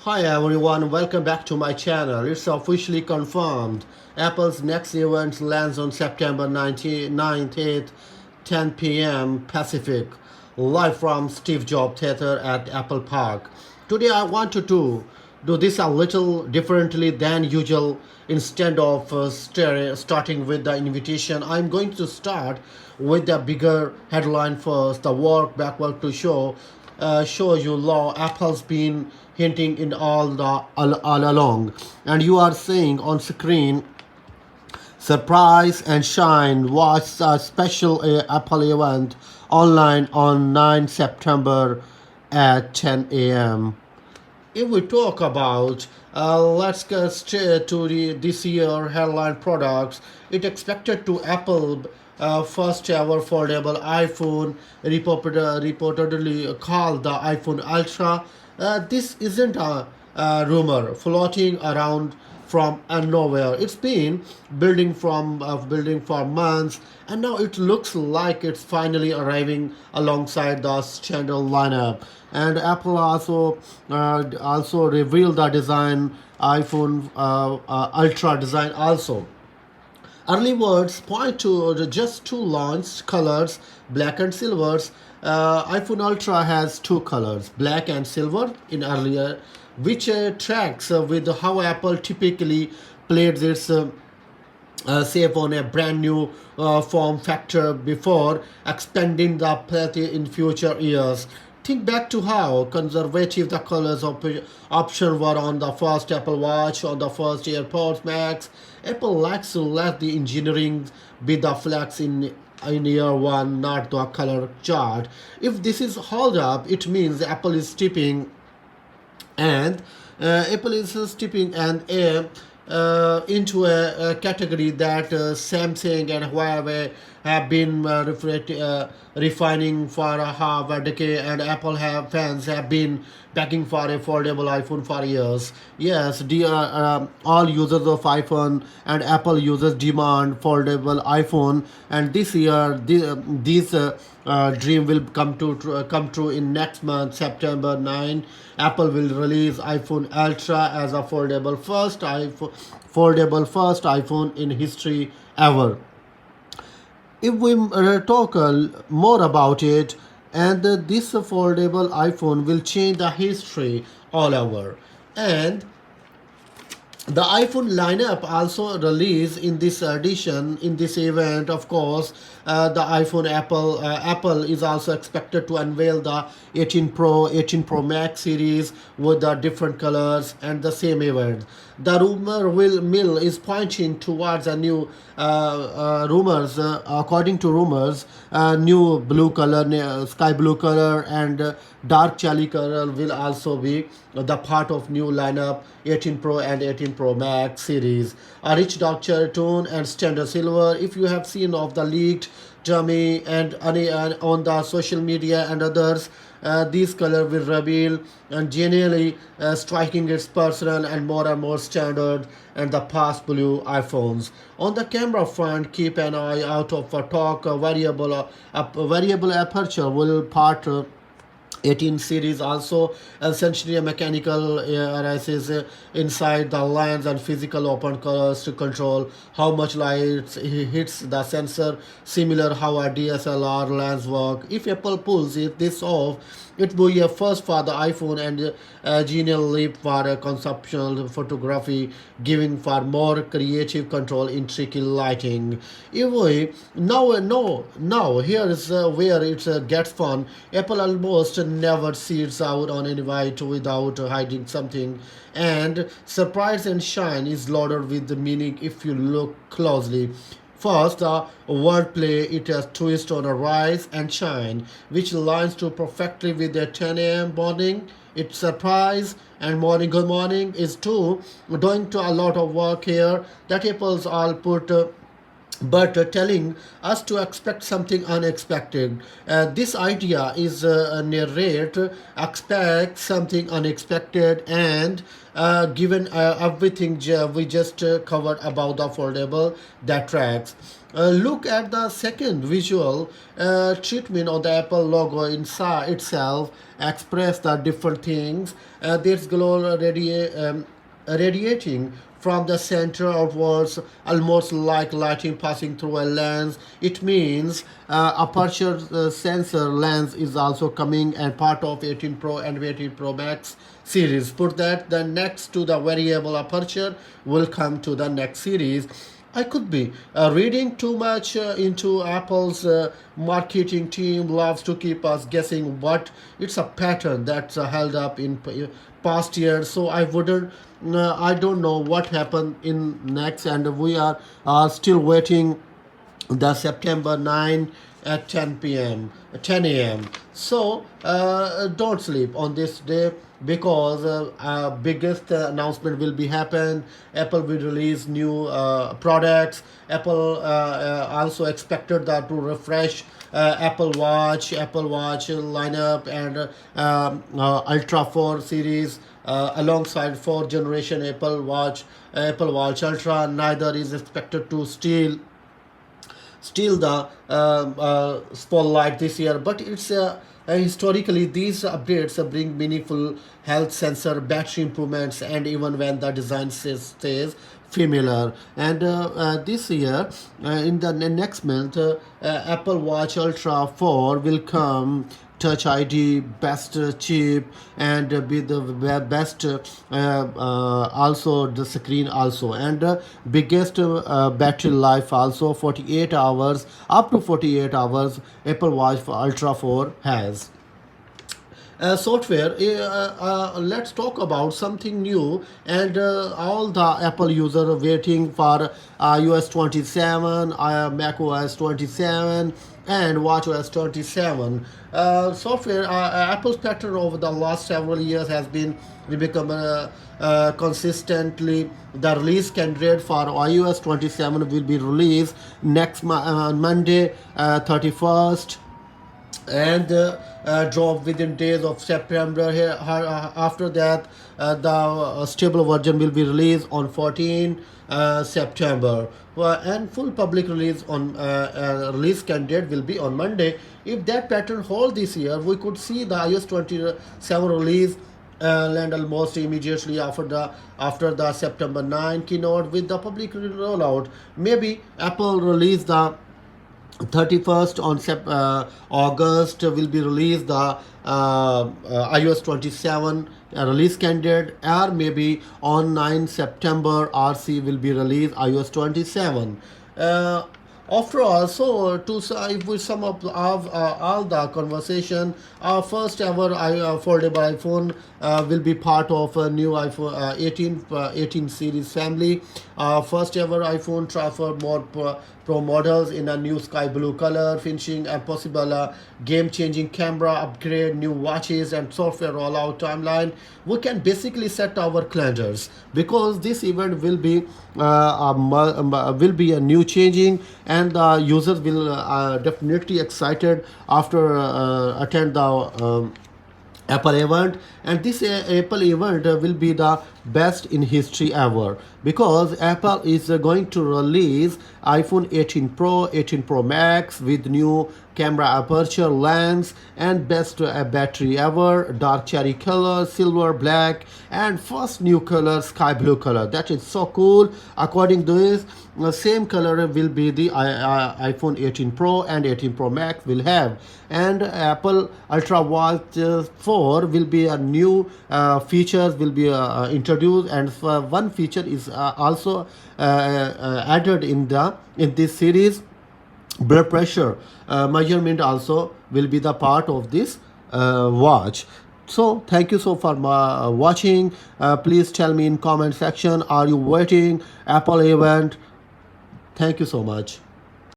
Hi everyone, welcome back to my channel. It's officially confirmed. Apple's next event lands on September 9th, 8th, 10 p.m. Pacific, live from Steve Jobs Theater at Apple Park. Today I wanted to do this a little differently than usual. Instead of starting with the invitation, I'm going to start with the bigger headline first, the work backward to show you law Apple's been hinting in all along, and you are seeing on screen. Surprise and shine. Watch a special Apple event online on 9 September at 10 a.m. If we talk about, let's get straight to this year headline products. It expected to Apple first ever foldable iPhone, reportedly called the iPhone Ultra. This isn't a rumor floating around from nowhere. It's been building for months, and now it looks like it's finally arriving alongside the standard lineup. And Apple also revealed the design iPhone Ultra design also. Early words point to the just two launched colors, black and silvers. iPhone Ultra has two colors, black and silver, in earlier, which tracks with how Apple typically played its save on a brand new form factor before expanding the palette in future years. Think back to how conservative the colors option were on the first Apple Watch, on the first AirPods Max. Apple likes to let the engineering be the flex in year one, not the color chart. If this is hold up, it means and Apple is stepping into a category that Samsung and Huawei have been refining for a half a decade, and fans have been begging for a foldable iPhone for years. Yes, all users of iPhone and Apple users demand foldable iPhone, and this year this dream will come true in next month, September 9. Apple will release iPhone Ultra as a foldable first iPhone in history ever. If we talk more about it, and this foldable iPhone will change the history all over. And the iPhone lineup also released in this edition, in this event. Of course, the iPhone Apple is also expected to unveil the 18 Pro, 18 Pro Max series with the different colors and the same event. The rumor will mill is pointing towards a new rumors. According to rumors, new blue color, sky blue color, and dark cherry color will also be the part of new lineup 18 Pro and 18 Pro Max series. A rich dark cherry tone and standard silver. If you have seen of the leaked dummy and on the social media and others, these color will reveal and genuinely striking its personal and more standard and the past blue iPhones. On the camera front, keep an eye out of a talk variable aperture will part 18 series also essentially a mechanical arises inside the lens and physical open colors to control how much light hits the sensor, similar how a DSLR lens work. If Apple pulls this off, it will be a first for the iPhone and a genial leap for conceptual photography, giving for more creative control in tricky lighting. If we now here is where it gets fun. Apple almost never sees out on an invite without hiding something, and surprise and shine is loaded with the meaning if you look closely. First, the wordplay, it has twist on a rise and shine, which aligns to perfectly with the 10 a.m. morning. It's surprise and morning good morning is too doing to a lot of work here that Apple's all put but telling us to expect something unexpected. This idea is narrate, expect something unexpected, and given everything we just covered about the foldable, that tracks. Look at the second visual treatment of the Apple logo inside itself, express the different things. There's glow radiating from the center outwards, almost like lighting passing through a lens. It means aperture sensor lens is also coming and part of 18 Pro and 18 Pro Max series. Put that the next to the variable aperture will come to the next series. I could be reading too much into Apple's marketing team loves to keep us guessing, but it's a pattern that's held up in past years. So I wouldn't, I don't know what happened in next, and we are still waiting the September 9 at 10 p.m. 10 a.m. So don't sleep on this day, because biggest announcement will be happen. Apple will release new products. Apple also expected that to refresh Apple Watch lineup, and Ultra 4 series alongside 4th generation Apple Watch Ultra. Neither is expected to steal the spotlight this year, but it's historically these updates bring meaningful health sensor, battery improvements, and even when the design stays familiar. And this year, in the next month, Apple Watch Ultra 4 will come touch ID, best chip, and be the best also the screen also, and biggest battery life also, 48 hours, up to 48 hours Apple Watch Ultra 4 has. Software, let's talk about something new, and all the Apple user are waiting for iOS 27, Mac OS 27, and WatchOS 27. Software, Apple's pattern over the last several years has been become consistently the release candidate for iOS 27 will be released next Monday, 31st, and drop within days of September. Here, after that, the stable version will be released on 14 September, and full public release on release candidate will be on Monday. If that pattern hold this year, we could see the iOS 27 release land almost immediately after the September 9 keynote with the public rollout. Maybe Apple release the 31st on August will be released the iOS 27 release candidate, or maybe on 9 September RC will be released iOS 27. After all, so if we sum up all the conversation, our first ever foldable iPhone will be part of a new iPhone 18 series family. First ever iPhone transfer more Pro models in a new sky blue color finishing, and possible game-changing camera upgrade, new watches, and software rollout timeline. We can basically set our calendars, because this event will be a new changing, and the users will definitely excited after attend the Apple event. And this Apple event will be the best in history ever, because Apple is going to release iPhone 18 Pro, 18 Pro Max with new camera aperture, lens, and best battery ever, dark cherry color, silver, black, and first new color, sky blue color. That is so cool. According to this, the same color will be the iPhone 18 Pro and 18 Pro Max will have. And Apple Ultra Watch 4 will be a new features will be introduced, and one feature is also added in this series. Blood pressure measurement also will be the part of this watch. So thank you so for watching. Please tell me in comment section, are you waiting Apple event? Thank you so much.